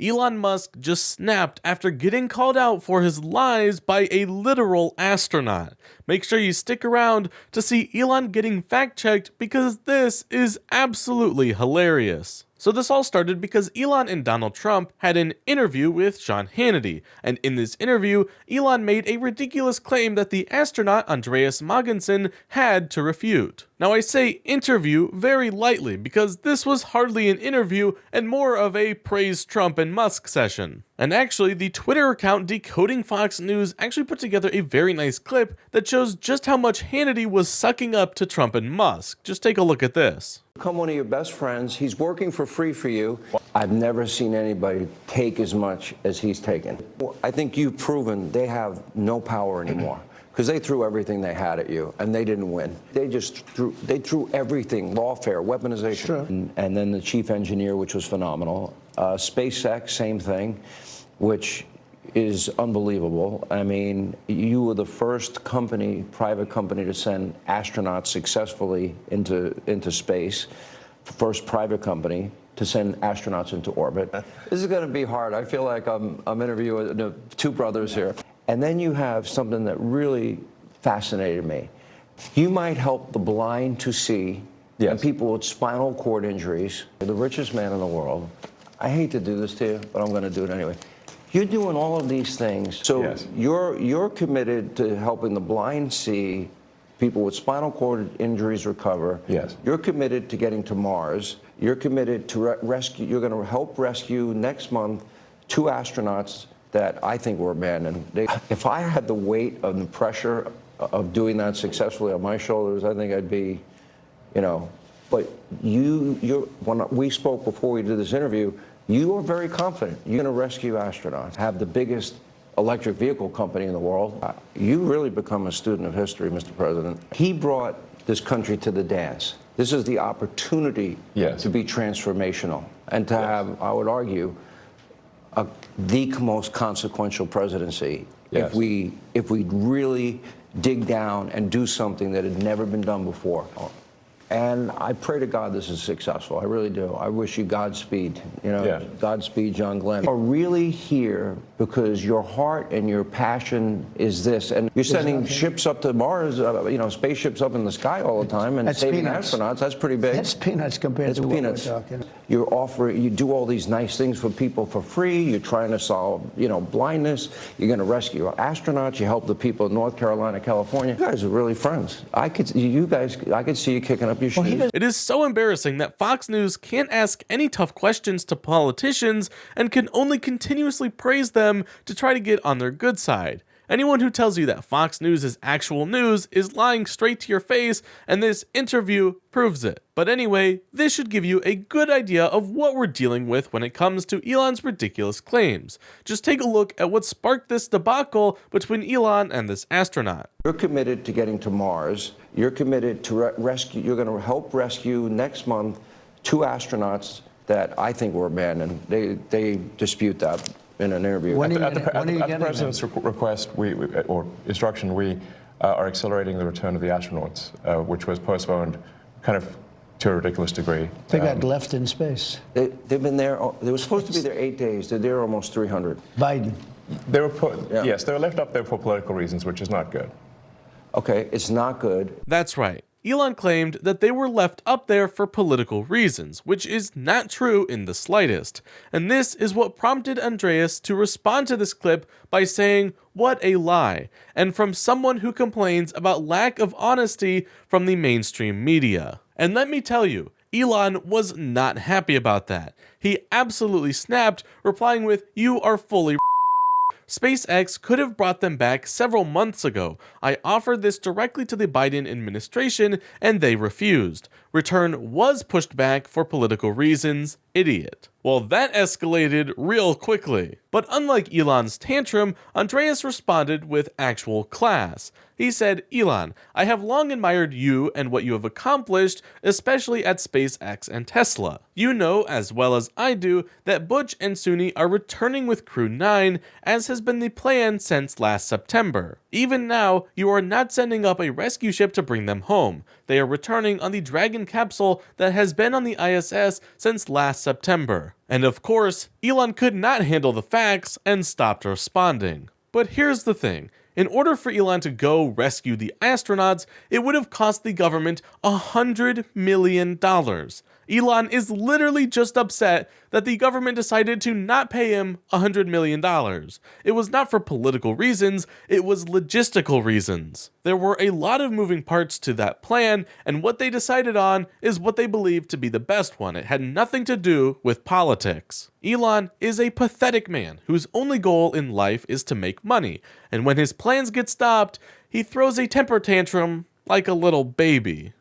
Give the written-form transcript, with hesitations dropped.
Elon Musk just snapped after getting called out for his lies by a literal astronaut. Make sure you stick around to see Elon getting fact-checked because this is absolutely hilarious. So this all started because Elon and Donald Trump had an interview with Sean Hannity, and in this interview, Elon made a ridiculous claim that the astronaut Andreas Mogensen had to refute. Now I say interview very lightly because this was hardly an interview and more of a praise Trump and Musk session. And actually, the Twitter account Decoding Fox News actually put together a very nice clip that shows just how much Hannity was sucking up to Trump and Musk. Just take a look at this. Become one of your best friends. He's working for free for you. I've never seen anybody take as much as he's taken. I think you've proven they have no power anymore because they threw everything they had at you and they didn't win. They threw everything, lawfare, weaponization. Sure. And then the chief engineer, which was phenomenal. SpaceX, same thing, which is unbelievable. I mean, you were the first company, private company, to send astronauts successfully into space. First private company to send astronauts into orbit. This is going to be hard. I feel like I'm interviewing two brothers here. And then you have something that really fascinated me. You might help the blind to see. Yes. And people with spinal cord injuries. You're the richest man in the world. I hate to do this to you, but I'm going to do it anyway. You're doing all of these things, so yes. You're committed to helping the blind see, people with spinal cord injuries recover. Yes. You're committed to getting to Mars. You're committed to rescue. You're going to help rescue next month 2 astronauts that I think were abandoned. If I had the weight of the pressure of doing that successfully on my shoulders, I think I'd be, But when we spoke before we did this interview, you are very confident you're going to rescue astronauts, have the biggest electric vehicle company in the world. You really become a student of history, Mr. President. He brought this country to the dance. This is the opportunity to be transformational and to have, I would argue, the most consequential presidency if we really dig down and do something that had never been done before. And I pray to God this is successful. I really do. I wish you Godspeed. Godspeed, John Glenn. Are really here because your heart and your passion is this. And you're sending ships up to Mars, spaceships up in the sky all the time and saving astronauts. That's pretty big. That's peanuts compared to what we're talking. You do all these nice things for people for free. You're trying to solve, blindness. You're going to rescue astronauts. You help the people in North Carolina, California. You guys are really friends. I could see you kicking up. It is so embarrassing that Fox News can't ask any tough questions to politicians and can only continuously praise them to try to get on their good side. Anyone who tells you that Fox News is actual news is lying straight to your face, and this interview proves it. But anyway, this should give you a good idea of what we're dealing with when it comes to Elon's ridiculous claims. Just take a look at what sparked this debacle between Elon and this astronaut. You're committed to getting to Mars. You're committed to rescue. You're going to help rescue next month 2 astronauts that I think were abandoned. They dispute that in an interview. At the president's request or instruction, we are accelerating the return of the astronauts, which was postponed kind of to a ridiculous degree. They got left in space. They've been there. They were supposed to be there 8 days. They're there almost 300. Biden. They were yes, they were left up there for political reasons, which is not good. Okay, it's not good. That's right. Elon claimed that they were left up there for political reasons, which is not true in the slightest. And this is what prompted Andreas to respond to this clip by saying, "What a lie," and from someone who complains about lack of honesty from the mainstream media. And let me tell you, Elon was not happy about that. He absolutely snapped, replying with, "You are fully SpaceX could have brought them back several months ago. I offered this directly to the Biden administration and they refused. Return was pushed back for political reasons. Idiot." Well, that escalated real quickly. But unlike Elon's tantrum, Andreas responded with actual class. He said, "Elon, I have long admired you and what you have accomplished, especially at SpaceX and Tesla. You know as well as I do that Butch and Suni are returning with Crew 9, as has been the plan since last September. Even now, you are not sending up a rescue ship to bring them home. they are returning on the Dragon capsule that has been on the ISS since last September. And of course, Elon could not handle the facts and stopped responding. But here's the thing. In order for Elon to go rescue the astronauts, it would have cost the government $100 million. Elon is literally just upset that the government decided to not pay him $100 million. It was not for political reasons, it was logistical reasons. There were a lot of moving parts to that plan, and what they decided on is what they believed to be the best one. It had nothing to do with politics. Elon is a pathetic man whose only goal in life is to make money, and when his plans get stopped, he throws a temper tantrum like a little baby.